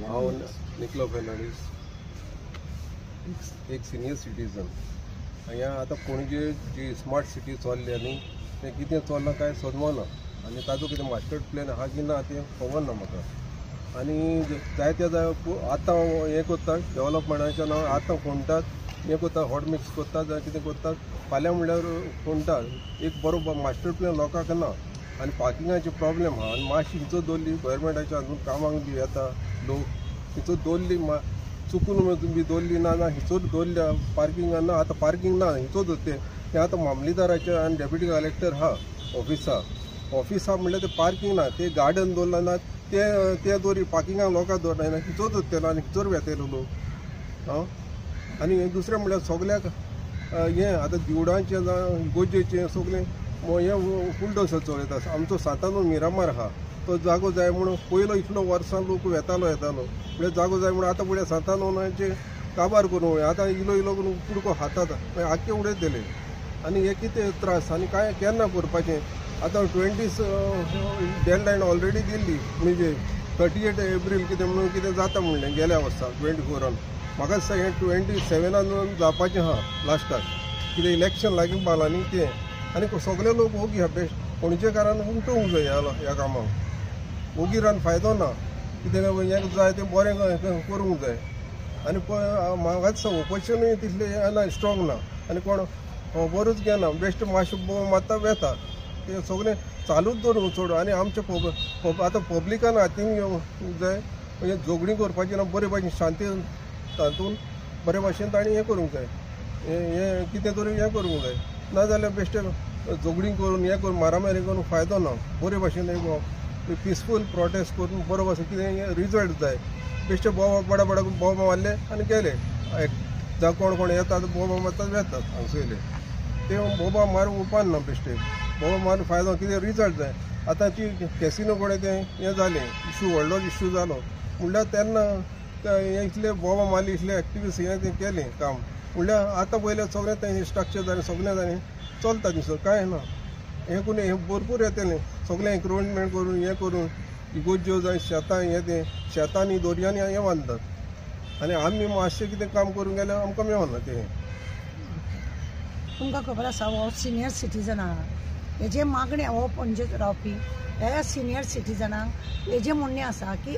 हांव निकलो फर्नांडीस एक सिनियर सिटीजन हांगा आतां पणजे जी स्मार्ट सिटी चल्ल्या न्ही तें कितें चल्लां काय समजना आनी ताजो कितें मास्टर प्लॅन आहा की ना तें खबर ना म्हाका आनी जायत्या आतां हें कोत्तात डेवलपमेंटाच्या नांव आतां खणटात हें कोत्तात हॉट मिक्स कोत्तात जावं कितें कोत्तात फाल्यां म्हणल्यार खणटात एक बरो मास्टर प्लॅन लोकांक ना आनी पार्किंगाचे प्रॉब्लेम आहा आनी मातशी हिचो दवरली गव्हर्मेंटाच्या हातून कामाक बी येता लोक हिचो दवरली चुकून बी दवरली ना हिचो दवरल्या पार्किंगान ना आतां पार्किंग ना हिचो तें आतां मामलेदाराचें आनी डेप्युटी कलेक्टर आहा ऑफिसा म्हणल्यार तें पार्किंग ना तें गार्डन दवरला ना ते दवरी पार्किंगाक लोकांक दवरना हिचो दवरतलो आनी हिचोर वेतलो लोक आनी दुसरें म्हणल्यार सगल्याक हें आतां दिवडांचें जावं गोजेचें सगलें हें फुलडोसर चलयता आमचो सातानो मिरामार आहा तो जागो जाय म्हणून पयलो इतलो वर्सां लोक येतालो म्हणजे जागो जाय म्हणून आतां फुडें सातानोनाचें काबार करूं आतां इलो करून कुडको हातात मागीर आख्खे उडयत दिले आनी हे कितें त्रास आनी काय केन्ना करपाचें आतां 20 डेडलायन ऑलरेडी दिल्ली म्हणजे 38 एप्रील कितें म्हणून कितें जाता म्हणलें गेल्या वर्सा 24 म्हाका दिसता हें 27 जावपाचें आहा लास्टाक कितें इलेक्शन लागीं पावलां न्ही तें आनी सगळे लोक ओगी हा बेस्ट पणजेकारान उठोवंक जाय ह्या कामाक ओगी रावन फायदो ना कितें हें जाय तें बरें करूंक जाय आनी म्हाका दिसता ऑपोजिशनूय तितलें येना स्ट्रॉंग ना आनी कोण खबरूच घेना बेस्ट मातशें मात्ता वेता तें सगळें चालूच दवरूंक चड आनी आमचे आतां पब्लिकान हातीन घेवंक जाय म्हणजे झगडीं करपाची ना बरे भाशेन शांती तातूंत बरे भाशेन ताणी हें करूंक जाय हें कितें तरी हें करूंक जाय नाजाल्यार बेश्टे झगडीं करून हें करून मारामारी करून फायदो ना बरे भाशेन एक पिसफूल प्रोटेस्ट करून बरो भाशेन कितें रिजल्ट जाय बेश्टे बोबा बडा बोबा मारले आनी गेले जावं कोण येतात बोबा मारतात वेतात हांगसयले ते बोबा मारूंक उपान ना बेश्टे बोबा मारून फायदो कितें रिजल्ट जाय आतां ती कॅसिनो कडेन तें हें जालें इश्यू व्हडलो इश्यू जालो म्हणल्यार तेन्ना हें इतले बोबा मारले इतले एक्टिविस्ट हें तें केलें काम म्हणल्यार आतां पयलें सगळें तें स्ट्रक्चर जालें सगळें जालें चलता दिसता कांय ना हें कोणी हें भरपूर येतलें सगळें एनक्रोचमेंट करून हें करून इगोज्यो जाय शेतां हें तें शेतांनी दर्यांनी हें बांदतात आनी आमी मातशें कितें काम करूंक गेल्यार आमकां मेळना तें तुमकां खबर आसा हो सिनियर सिटीजन आहा हेजे मागणे हो पणजे रावपी हे सिनियर सिटीजनांक हेजें म्हणणें आसा की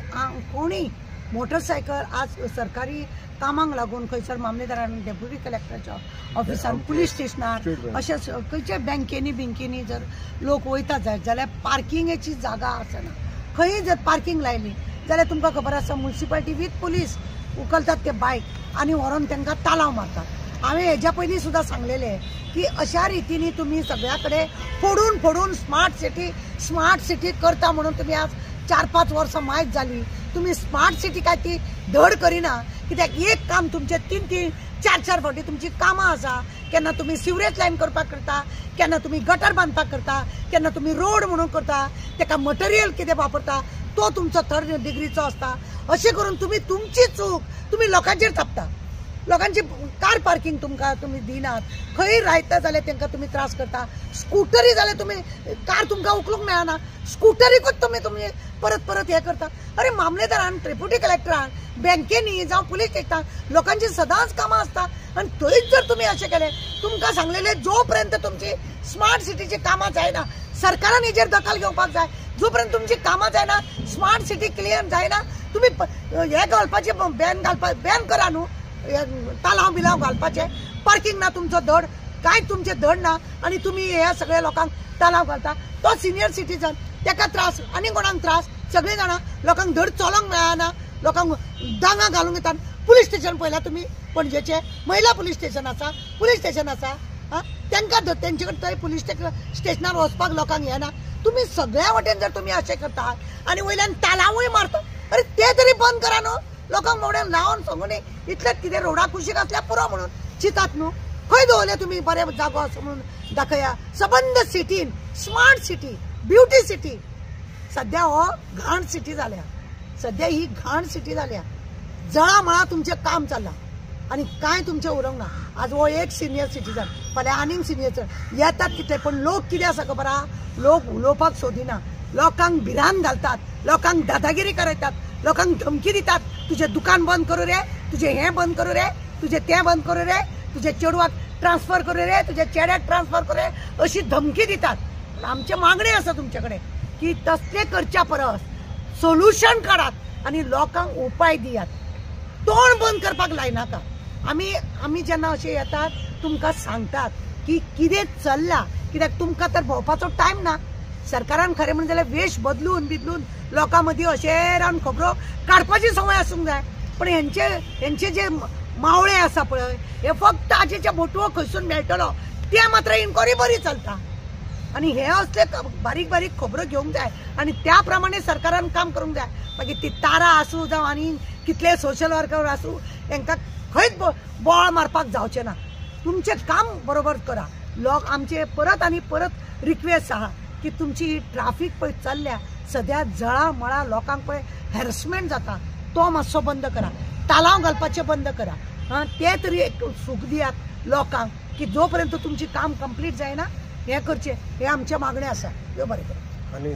कोणीय मोटरसायकल आज सरकारी कामाक लागून खंयसर मामलेदारान डेप्युटी कलेक्टराच्या ऑफिसान पुलीस स्टेशनार अशें खंयच्या बँकेनी जर लोक वयता जाल्यार पार्किंगेची जागा आसना खंय जर पार्किंग लायली जाल्यार तुमकां खबर आसा म्युनिसिपालिटी विथ पुलीस उखलतात ते बायक आनी व्हरून तांकां तालाव मारतात हांवें हेज्या पयलीं सुद्दां सांगलेलें की अशा रितीनी तुमी सगळ्या कडेन फोडून स्मार्ट सिटी करता म्हणून तुमी आज 4-5 वर्सां मायज जाली तुमी स्मार्ट सिटी काय ती धड करिना कित्याक एक काम तुमचे 3-3, 4-4 फावटी तुमची कामां आसा केन्ना तुमी सिवरेज लायन करपाक करता केन्ना तुमी गटर बांदपाक करता केन्ना तुमी रोड म्हणून करता तेका मटेरियल कितें वापरता तो तुमचो 3rd डिग्रीचो आसता अशें करून तुमी तुमची चूक तुमी लोकांचेर थापता लोकांची कार पार्किंग तुमकां तुमी दिनात खंय रायता जाल्यार तांकां तुमी त्रास करता स्कूटरी जाल्यार तुमी कार तुमकां उखलूंक मेळना स्कूटरीकूच तुमी परत हे करता अरे मामलेदारान डेप्युटी कलेक्टरान बँकेनी जावं पुलीस स्टेशनार लोकांची सदांच कामां आसता आनी थंयच जर तुमी अशें केलें तुमकां सांगलेलें जो पर्यंत तुमची स्मार्ट सिटीची कामां जायना सरकारान हेजेर दखल घेवपाक जाय जो पर्यंत तुमची कामां जायना स्मार्ट सिटी क्लियर जायना तुमी हे घालपाचें बॅन करा न्हू तालाव बिलाव घालपाचे पार्किंग ना तुमचो धड काय तुमचे धड ना आनी तुमी ह्या सगळ्या लोकांक तालाव घालता तो सिनियर सिटीजन तेका त्रास आनी कोणाक त्रास सगळीं जाणां लोकांक धड चलोंक मेळना लोकांक दांगा घालूंक येतात पुलीस स्टेशन पळयलां तुमी पणजेचे महिला पुलीस स्टेशन आसा तांकां तेंचे कडेन थंय पुलीस स्टेशनार वचपाक लोकांक येना तुमी सगळ्या वटेन जर तुमी अशें करता आनी वयल्यान तालावूय मारता अरे ते तरी बंद करा न्हू लोकांक मोडेन लावन सांगून इतलें कितें रोडा कुशीक आसल्यार पुरो म्हणून चितात न्हू खंय दवरले तुमी बरे जागो असो म्हणून दाखया सबंद सिटीन स्मार्ट सिटी ब्युटी सिटी सध्या हो घाण सिटी जाल्या सध्या ही घाण सिटी जाल्या जळामळा तुमचें काम चल्लां आनी कांय तुमचें उरोंक ना आज हो एक सिनियर सिटीजन फाल्यां आनीक सिनियर येतात कितें पण लोक कितें आसा खबर आहा लोक उलोवपाक सोदिना लोकांक भिरांत घालतात लोकांक दादागिरी करयतात लोकांक धमकी दितात, तुझे दुकान बंद करू रे, तुझे हे बंद करू रे, तुझे ते बंद करू रे, तुझे चेडवाक ट्रान्सफर करू रे, तुझ्या चेड्याक ट्रान्सफर करू रे, अशी धमकी दितात. पण आमचे मागणी आसा तुमच्याकडे की तसले करच्या परस सोल्युशन काढात आणि लोकांक उपाय दियात. तोंड बंद करपाक लायनाका. आमी जेन्ना अशें येतात तुमकां सांगतात की कितें चल्लां, कित्याक तुमकां तर भोंवपाचो टायम ना. सरकारान खरें म्हणजे जाल्यार वेश बदलून लोकां मदीं अशें रावन खबरो काडपाची संवय आसूंक जाय. पण हेंचे जे मावळे आसा पळय, हे फक्त आजेच्या बोटवो खंयसून मेळटलो ते मात्र इन्क्वायरी बरी चलता. आणि हे असले बारीक बारीक खबरो घेवंक जाय आणि त्या प्रमाणे सरकारान काम करूंक जाय. मागीर ती तारा आसूं जावं आनी कितले सोशल वर्कर आसूं, तांकां खंयच बोळ मारपाक जावचें ना. तुमचें काम बरोबर करा. लोक आमचे परत आनी परत रिक्वेस्ट आहा की तुमची ट्राफीक पळय चल्ल्या सद्या जळा मळा लोकांक पळय हॅरसमेंट जाता, तो मातसो बंद करा. तालाव घालपाचें बंद करा. ते तरी एक सूख दियात लोकांक की जो पर्यंत तुमची काम कंप्लीट जायना हें करचें. हे आमचे मागणे आसा. देव बरें करूं. आणि